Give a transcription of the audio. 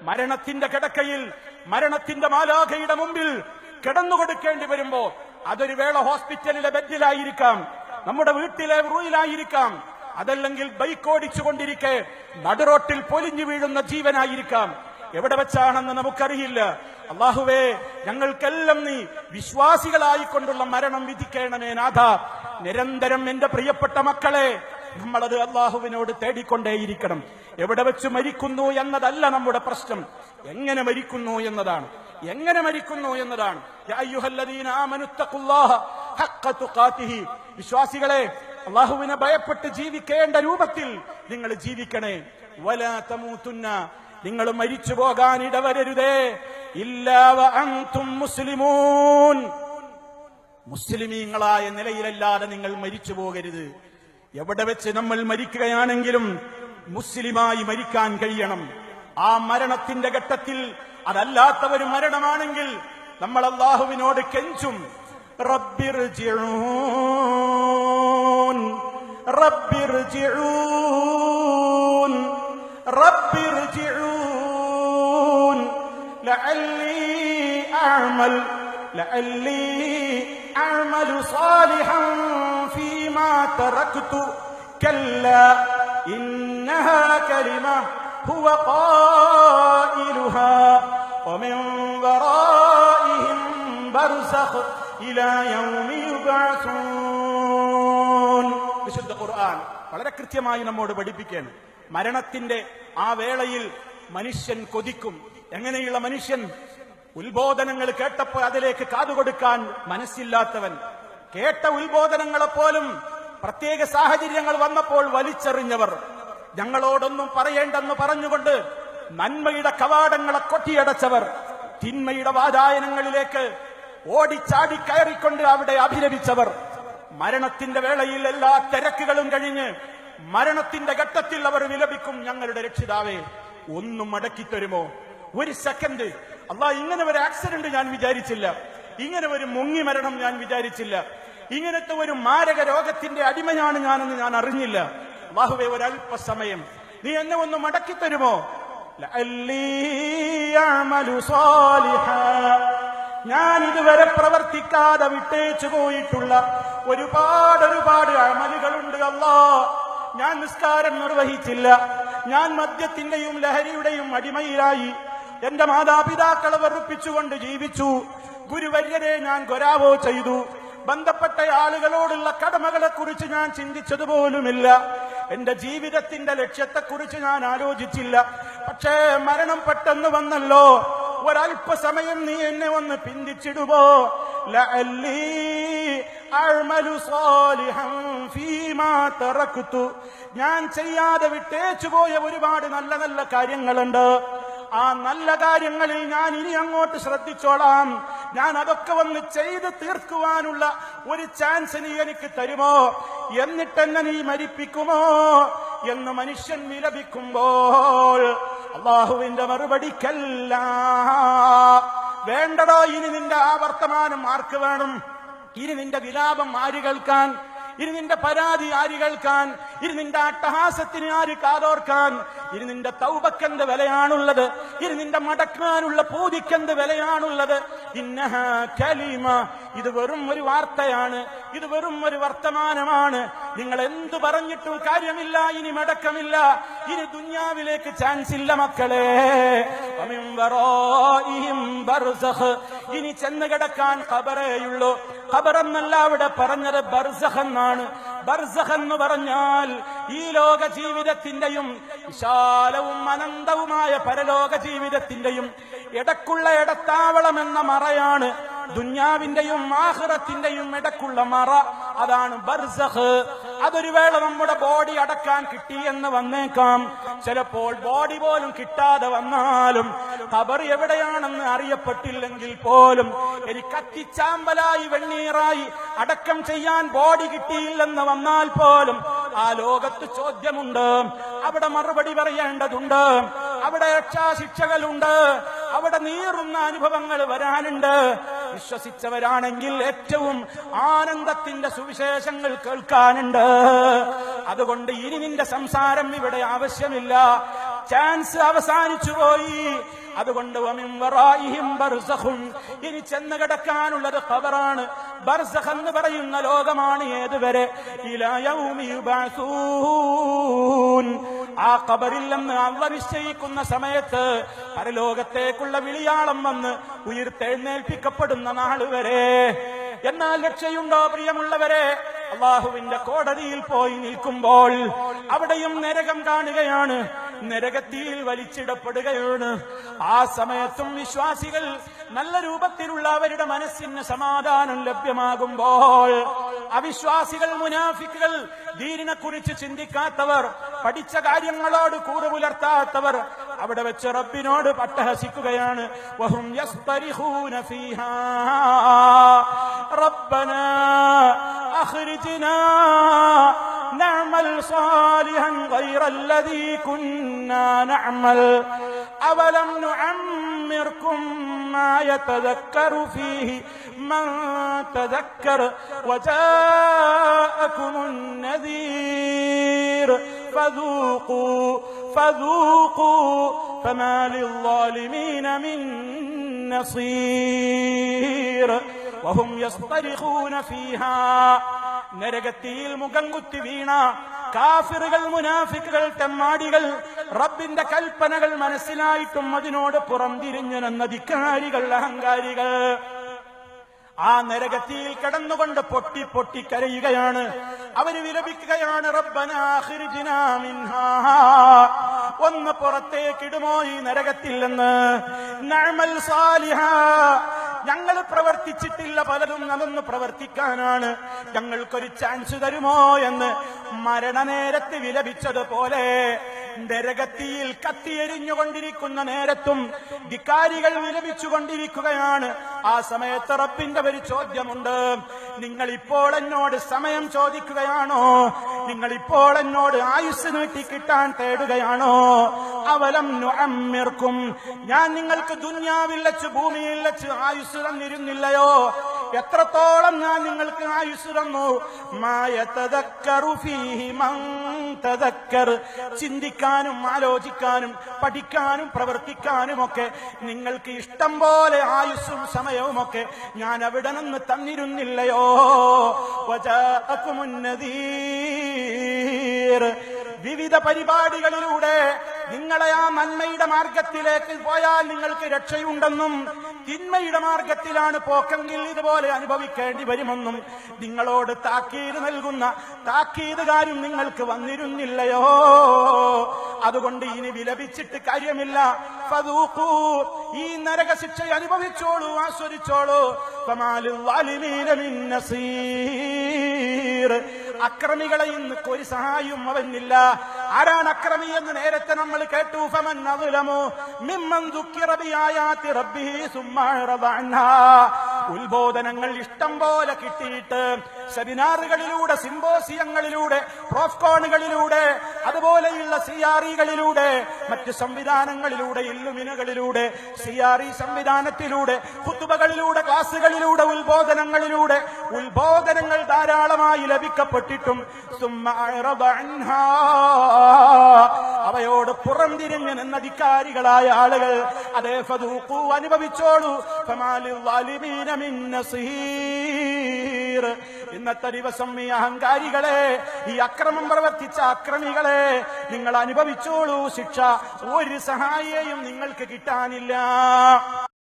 മരണത്തിന്റെ കിടക്കയിൽ മരണത്തിന്റെ മാലാഖയുടെ മുമ്പിൽ കിടന്നുകൊടുക്കേണ്ടി വരുമ്പോ അതൊരു വേള ഹോസ്പിറ്റലിലെ ബെഡിലായിരിക്കാം, നമ്മുടെ വീട്ടിലെ റൂമിലായിരിക്കാം, അതല്ലെങ്കിൽ ബൈക്ക് ഓടിച്ചുകൊണ്ടിരിക്കെ നടുറോട്ടിൽ പൊലിഞ്ഞു വീഴുന്ന ജീവനായിരിക്കാം. എവിടെ വെച്ചാണെന്ന് നമുക്കറിയില്ല. അല്ലാഹുവേ, ഞങ്ങൾക്കെല്ലാം നീ വിശ്വാസികളായിക്കൊണ്ടുള്ള മരണം വിധിക്കണമേ നാഥ. നിരന്തരം എന്റെ പ്രിയപ്പെട്ട മക്കളെ, നമ്മളത് അല്ലാഹുവിനോട് തേടിക്കൊണ്ടേയിരിക്കണം. എവിടെ വെച്ച് മരിക്കുന്നു എന്നതല്ല നമ്മുടെ പ്രശ്നം, എങ്ങനെ മരിക്കുന്നു എന്നതാണ്. എങ്ങനെ മരിക്കുന്നു എന്നതാണ്. യാ അയ്യുഹല്ലദീന ആമനു തഖുല്ലാഹ ഹഖ്ഖ തുഖാതിഹി, വിശ്വാസികളെ, അല്ലാഹുവിനെ ഭയപ്പെട്ട് ജീവിക്കേണ്ട രൂപത്തിൽ നിങ്ങൾ ജീവിക്കണേ. വലാ തമൂതുന്ന, നിങ്ങൾ മരിച്ചു പോകാൻ ഇടവരരുതേ. ഇല്ലാ വഅൻതും മുസ്ലിമൂൻ, മുസ്ലിമീങ്ങളായ നിലയിലല്ലാതെ നിങ്ങൾ മരിച്ചു പോകരുത്. എവിടെ വെച്ച് നമ്മൾ മരിക്കുകയാണെങ്കിലും മുസ്ലിമായി മരിക്കാൻ കഴിയണം. ആ മരണത്തിന്റെ ഘട്ടത്തിൽ അതല്ലാത്ത ഒരു മരണമാണെങ്കിൽ നമ്മൾ അല്ലാഹുവിനോട് കെഞ്ചും, റബ്ബിർജിഊൻ റബ്ബിർജിഊൻ റബ്ബിർജിഊൻ ലഅല്ലി അഅമലു സാലിഹൻ ഫീമാ തറക്തു കല്ലാ ഇന്നഹാ കലിമ ഹുവ ഖായിലുഹാ വമിൻ വറാഇഹിം ബർസഖ് ഇലാ യൗമി യുബഅസൂൻ. വിശുദ്ധ ഖുർആൻ വളരെ കൃത്യമായി നമ്മോട് പഠിപ്പിക്കുകയാണ്. മരണത്തിന്റെ ആ വേളയിൽ മനുഷ്യൻ കൊതിക്കും. എങ്ങനെയുള്ള മനുഷ്യൻ? ഉത്ബോധനങ്ങൾ കേട്ടപ്പോൾ അതിലേക്ക് കാതുകൊടുക്കാൻ മനസ്സില്ലാത്തവൻ, കേട്ട ഉത്ബോധനങ്ങളെപ്പോലും പ്രത്യേക സാഹചര്യങ്ങൾ വന്നപ്പോൾ വലിച്ചെറിഞ്ഞവർ, ഞങ്ങളോടൊന്നും പറയേണ്ടെന്ന് പറഞ്ഞുകൊണ്ട് നന്മയുടെ കവാടങ്ങളെ കൊട്ടിയടച്ചവർ, തിന്മയുടെ വാതായനങ്ങളിലേക്ക് ഓടിച്ചാടി കയറിക്കൊണ്ട് അവിടെ അഭിരമിച്ചവർ, മരണത്തിന്റെ വേളയിൽ എല്ലാ തിരക്കുകളും കഴിഞ്ഞ് മരണത്തിന്റെ ഘട്ടത്തിൽ അവർ വിലപിക്കും, ഞങ്ങളുടെ രക്ഷിതാവേ ഒന്നും മടക്കിത്തരുമോ? ഒരു സെക്കൻഡ്, അല്ലാഹ്, ഇങ്ങനെ ഒരു ആക്സിഡന്റ് ഞാൻ വിചാരിച്ചില്ല, ഇങ്ങനെ ഒരു മുങ്ങി മരണം ഞാൻ വിചാരിച്ചില്ല, ഇങ്ങനത്തെ ഒരു മാരക രോഗത്തിന്റെ അടിമയാണ് ഞാനെന്ന് ഞാൻ അറിഞ്ഞില്ല. അല്ലാഹുവേ, ഒരല്പസമയം നീ എന്നെ ഒന്ന് മടക്കിത്തരുമോ? ഞാൻ ഇതുവരെ പ്രവർത്തിക്കാതെ വിട്ടേച്ചു പോയിട്ടുള്ള ഒരുപാട് അമലുകളുണ്ട് അല്ലാഹ്. ഞാൻ നിസ്കാരം നിർവഹിച്ചില്ല, ഞാൻ മദ്യത്തിന്റെയും ലഹരിയുടെയും അടിമയിലായി, എന്റെ മാതാപിതാക്കളെ വെറുപ്പിച്ചുകൊണ്ട് ജീവിച്ചു, ഗുരുവര്യരെ ഞാൻ ഗൊരാവോ ചെയ്തു, ബന്ധപ്പെട്ട ആളുകളോടുള്ള കടമകളെ കുറിച്ച് ഞാൻ ചിന്തിച്ചതുപോലുമില്ല, എന്റെ ജീവിതത്തിന്റെ ലക്ഷ്യത്തെക്കുറിച്ച് ഞാൻ ആലോചിച്ചില്ല. പക്ഷേ മരണം പെട്ടെന്ന് വന്നല്ലോ, ഒരല്പസമയം നീ എന്നെ ഒന്ന് പിന്തിച്ചിടുവോ? ലഅല്ലി അഅമലു സാലിഹൻ ഫീമാ തറക്തു, ഞാൻ ചെയ്യാതെ വിട്ടേച്ചുപോയ ഒരുപാട് നല്ല നല്ല കാര്യങ്ങളുണ്ട്, ആ നല്ല കാര്യങ്ങളിൽ ഞാൻ ഇനി അങ്ങോട്ട് ശ്രദ്ധിച്ചോളാം, ഞാൻ അതൊക്കെ വന്ന് ചെയ്ത് തീർക്കുവാനുള്ള ഒരു ചാൻസ് നീ എനിക്ക് തരുമോ? എന്നിട്ടെന്നെ നീ മരിപ്പിക്കുമോ എന്ന് മനുഷ്യൻ വിലപിക്കുമ്പോൾ അല്ലാഹുവിന്റെ മറുപടിക്കല്ല. വേണ്ടടോ, ഇനി നിന്റെ ആ വർത്തമാനം ആർക്ക് വേണം? ഇനി നിന്റെ വിലാപം ആര് കേൾക്കാൻ? ഇനി നിന്റെ പരാതി ആര് കേൾക്കാൻ? ഇനി നിന്റെ അട്ടഹാസത്തിന് ആര് കാതോർക്കാൻ? ഇനി നിന്റെ തൗബക്കെന്ത് വിലയാണുള്ളത്? ഇനി നിന്റെ മടക്കാനുള്ള പൂതിക്കെന്ത് വിലയാണുള്ളത്? ഇന്നഹാ കലിമ, ഇത് വെറും ഒരു വാർത്തയാണ്, ഇത് വെറും ഒരു വർത്തമാനമാണ്. നിങ്ങൾ എന്തു പറഞ്ഞിട്ടും കാര്യമില്ല, ഇനി മടക്കമില്ല, ഇനി ദുനിയാവിലേക്ക് ചാൻസ് ഇല്ല മക്കളെ. വമിൻ വറാഇഹിം ബർസഖ്, ഇനി ചെന്ന് കിടക്കാൻ ഖബറേയുള്ളൂ. ഖബർ എന്നല്ല അവിടെ പറഞ്ഞത്, ബർസഖ് എന്നാണ്. ബർസഖ് എന്ന് പറഞ്ഞാൽ ഈ ലോക ജീവിതത്തിന്റെയും വിശാലവും അനന്തവുമായ പരലോക ജീവിതത്തിന്റെയും ഇടക്കുള്ള ഇടത്താവളം എന്ന മറയാണ്. ദുന്യാവിന്റെയും ആഖിറത്തിന്റെയും ഇടക്കുള്ള മറ, അതാണ് ബർസഖ്. അതൊരു വേള നമ്മുടെ ബോഡി അടക്കാൻ കിട്ടി എന്ന് വന്നേക്കാം, ചിലപ്പോൾ ബോഡി പോലും കിട്ടാതെ വന്നാലും, ഖബർ എവിടെയാണെന്ന് അറിയപ്പെട്ടില്ലെങ്കിൽ പോലും, ഇനി കത്തിച്ചാമ്പലായി വെണ്ണീറായി അടക്കം ചെയ്യാൻ ബോഡി കിട്ടിയില്ലെന്ന് വന്നാൽ പോലും ആ ലോകത്ത് ചോദ്യമുണ്ട്, അവിടെ മറുപടി പറയേണ്ടതുണ്ട്, അവിടെ രക്ഷാശിക്ഷകളുണ്ട്, അവിടെ നീറുന്ന അനുഭവങ്ങൾ വരാനുണ്ട്. വിശ്വസിച്ചവരാണെങ്കിൽ ഏറ്റവും ആനന്ദത്തിന്റെ സുവിശേഷങ്ങൾ കേൾക്കാനുണ്ട്. അതുകൊണ്ട് ഇനി നിന്റെ സംസാരം ഇവിടെ ആവശ്യമില്ല. ചാൻസ് അവസാനിച്ചു പോയി. അതുകൊണ്ട് വമിൻ വറാഇഹിം ബർസഖുൻ, ഇനി ചെന്ന് കിടക്കാനുള്ളത് ഖബറാണ്. ബർസഖ് എന്ന് പറയുന്ന ലോകമാണ്. ഏതുവരെ? ഇലാ യൗമി യുബഅസൂൻ, ആ ഖബറിൽ നിന്ന് അല്ലാഹ് നിശ്ചയിക്കുന്ന സമയത്ത് പരലോകത്തേക്കുള്ള വിളിയാളം വന്ന് ഉയർത്തെഴുന്നേൽപ്പിക്കപ്പെടുന്ന നാൾ വരെ. എന്നാൽ രക്ഷയുണ്ടോ പ്രിയമുള്ളവരെ? അള്ളാഹുവിന്റെ കോടതിയിൽ പോയി നിൽക്കുമ്പോൾ അവിടെയും നരകം കാണുകയാണ്, നരകത്തിൽ വലിച്ചിടപ്പെടുകയാണ്. ആ സമയത്തും വിശ്വാസികൾ നല്ല രൂപത്തിലുള്ള അവരുടെ മനസ്സിന് സമാധാനം ലഭ്യമാകുമ്പോൾ അവിശ്വാസികൾ, മുനാഫിക്കുകൾ, ദീനിനെ കുറിച്ച് ചിന്തിക്കാത്തവർ, പഠിച്ച കാര്യങ്ങളോട് കൂറ് പുലർത്താത്തവർ അവിടെ വെച്ച് റബ്ബിനോട് പട്ടഹസിക്കുകയാണ്. വഹും യസ്തരിഖൂന ഫീഹാ റബ്ബനാ അഖ്രിജ്നാ നഅമൽ സാലിഹൻ ഗൈറല്ലദീ കുന്നാ നഅമൽ അവലം നുഅമ്മിർകും മാ യതദക്കറു ഫീഹി മൻ തദക്കർ വജാഅകുമുൻ നദീർ فذوقوا فما للظالمين من نصير وهم يصطرخون فيها. നരകത്തിൽ മുഖം കുത്തി വീണ കാഫിറുകൾ, മുനാഫിക്കുകൾ, തെമ്മാടികൾ, റബ്ബിന്റെ കൽപ്പനകൾ മനസ്സിലായിട്ടും അതിനോട് പുറംതിരിഞ്ഞു നിന്ന ധിക്കാരികൾ, അഹങ്കാരികൾ ആ നരകത്തിൽ കിടന്നുകൊണ്ട് പൊട്ടി പൊട്ടി കരയുകയാണ്. അവര് വിലപിക്കുകയാണ്, റബ്ബനാ അഖ്രിജ്നാ മിൻഹാ, ഒന്ന് പുറത്തേക്കിടുമോ ഈ നരകത്തിൽ നിന്ന്. നഅമൽ സാലിഹാ, ഞങ്ങൾ പ്രവർത്തിച്ചിട്ടില്ല പലരും, അതൊന്ന് പ്രവർത്തിക്കാനാണ്, ഞങ്ങൾക്കൊരു ചാൻസ് തരുമോ എന്ന് മരണനേരത്ത് വിലപിച്ചതുപോലെ നരകത്തിൽ കത്തിയെരിഞ്ഞുകൊണ്ടിരിക്കുന്ന നേരത്തും ധിക്കാരികൾ വിലപിച്ചുകൊണ്ടിരിക്കുകയാണ്. ആ സമയത്ത് റബ്ബിന്റെ ഒരു ചോദ്യമുണ്ട്, നിങ്ങളിപ്പോൾ എന്നോട് സമയം ചോദിക്കുകയാണോ? നിങ്ങളിപ്പോൾ എന്നോട് ആയുസ് നീട്ടിക്കിട്ടാൻ തേടുകയാണോ? അവലം നുഅമ്മിർകും, ഞാൻ നിങ്ങൾക്ക് ദുനിയാവിൽ വെച്ച്, ഭൂമിയിൽ വെച്ച് ആയുസ് തന്നിരുന്നില്ലയോ? എത്രത്തോളം ഞാൻ നിങ്ങൾക്ക് ആയുസ് തന്നു. മാ യതദക്കറു ഫീഹി മൻ തദക്കർ, ചിന്തിക്കാനും ആലോചിക്കാനും പഠിക്കാനും പ്രവർത്തിക്കാനും ഒക്കെ നിങ്ങൾക്ക് ഇഷ്ടം പോലെ ആയുസ്സും സമയവുമൊക്കെ ഞാൻ അവിടെ നിന്ന് തന്നിരുന്നില്ലയോ? വജാഅകുമുൻ നദീർ, വിവിധ പരിപാടികളിലൂടെ നിങ്ങളെ ആ നന്മയുടെ മാർഗത്തിലേക്ക് പോയാൽ നിങ്ങൾക്ക് രക്ഷയുണ്ടെന്നും തിന്മയുടെ മാർഗത്തിലാണ് പോക്കെങ്കിൽ ഇതുപോലെ അനുഭവിക്കേണ്ടി വരുമെന്നും നിങ്ങളോട് താക്കീത് നൽകുന്ന താക്കീതുകാരും നിങ്ങൾക്ക് വന്നിരുന്നില്ലയോ? അതുകൊണ്ട് ഇനി വിലപിച്ചിട്ട് കാര്യമില്ല. ഫദൂഖൂ, ഈ നരകശിക്ഷ അനുഭവിച്ചോളൂ, ആസ്വദിച്ചോളൂ. ഫമാലിൽ ളാലിമീന മിൻ നസീർ, അക്രമികളെ ഇന്ന് ഒരു സഹായവും അവനില്ല. ആരാണ് അക്രമി എന്ന് നേരത്തെ നമ്മൾ കേട്ടു. ഫമൻ അദ്ലമു മിമ്മൻ ദുക്കിറ ബിആയാതി റബ്ബിഹി സുമ്മ അറദ അൻഹാ, ഉത്ബോധനങ്ങൾ ഇഷ്ടം പോലെ കിട്ടിയിട്ട് സെമിനാറുകളിലൂടെ, സിംബോസിയങ്ങളിലൂടെ, പ്രോഫ്കോണുകളിലൂടെ, അതുപോലെയുള്ള സിആർഇകളിലൂടെ, മറ്റ് സംവിധാനങ്ങളിലൂടെ, ഇല്ലുമിനുകളിലൂടെ, സിആർഇ സംവിധാനത്തിലൂടെ, ഖുതുബകളിലൂടെ, ക്ലാസുകളിലൂടെ, ഉത്ബോധനങ്ങൾ ധാരാളമായി ലഭിക്കപ്പെട്ടിട്ടും സുമ്മ അറദ അൻഹാ, അവയോട് പുറംതിരിഞ്ഞ് നിന്ന ധിക്കാരികളായ ആളുകൾ അതേ ഫദൂഖൂ, അനുഭവിച്ചോളൂ. ഫമാലിൽ ളാലിമീന മിൻ നസീർ, ഇന്നത്തെ ദിവസം ഈ അഹങ്കാരികളെ, ഈ അക്രമം പ്രവർത്തിച്ച അക്രമികളെ നിങ്ങൾ അനുഭവിച്ചോളൂ ശിക്ഷ. ഒരു സഹായിയെയും നിങ്ങൾക്ക് കിട്ടാനില്ല.